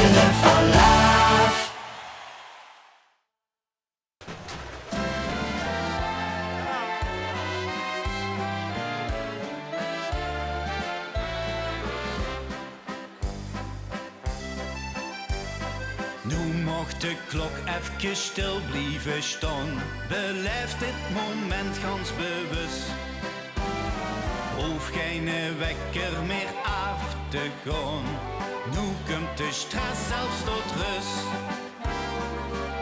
Pille van Love. Nu mocht de klok even stil blijven staan. Beleef dit moment gans bewust. Hoef geen wekker meer af te gaan. Nu komt de stress zelfs tot rust.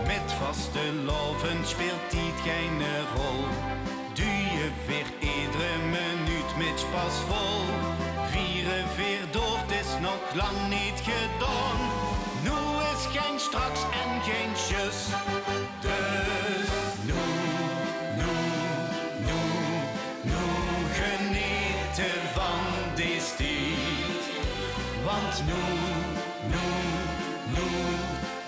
Met vaste loven speelt dit geen rol. Doe je weer iedere minuut met spas vol. Vieren weer door, het is nog lang niet gedaan. Nu is geen straks en geen tjus. Dus nu genieten van deze tijd. Want nu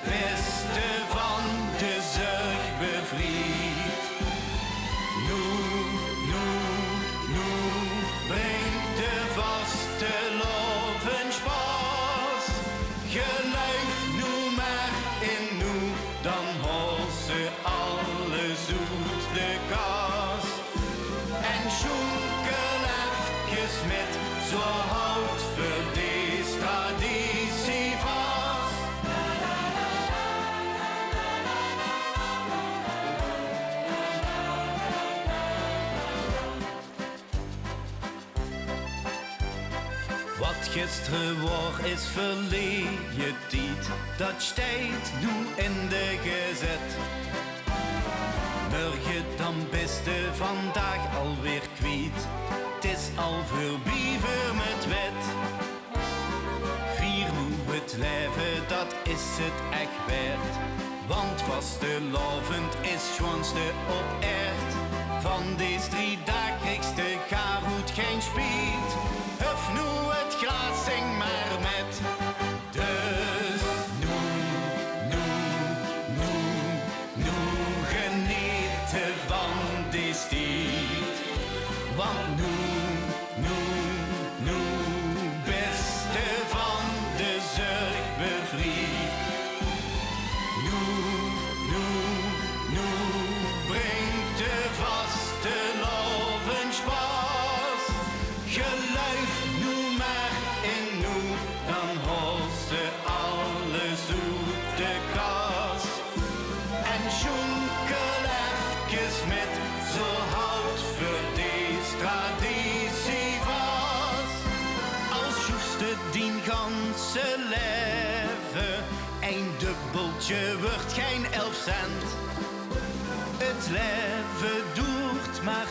beste van de zorg bevrijd. Nu brengt de vaste loven spaas. Geluif nu maar in nu, dan hoort ze alles uit de kaas. En schoenkel even met, zo houdt voor deze traditie vast. Wat gisteren was is verleden tijd, dat staat nu in de gezet. Morgen dan beste vandaag alweer kwijt, het is al voorbij voor met wet. Vier nu het leven, dat is het echt waard. Want vastelovend is schoonste op aard. Van deze 3 dagen kriegst de gaarhoed geen spiet. Huf nu het glas, zing maar met. Dus nu genieten van deze tijd. Want nu beste van de zorg bevrijd. Nu brengt de vaste loven spaas. Geluif nu maar in nu, dan hoort ze alles uit de kaas. En schoenkel even met, zo houdt voor deze traditie vast. Als joeste dien ganse leven, een dubbeltje wordt geen 11 cent. Het leven duurt maar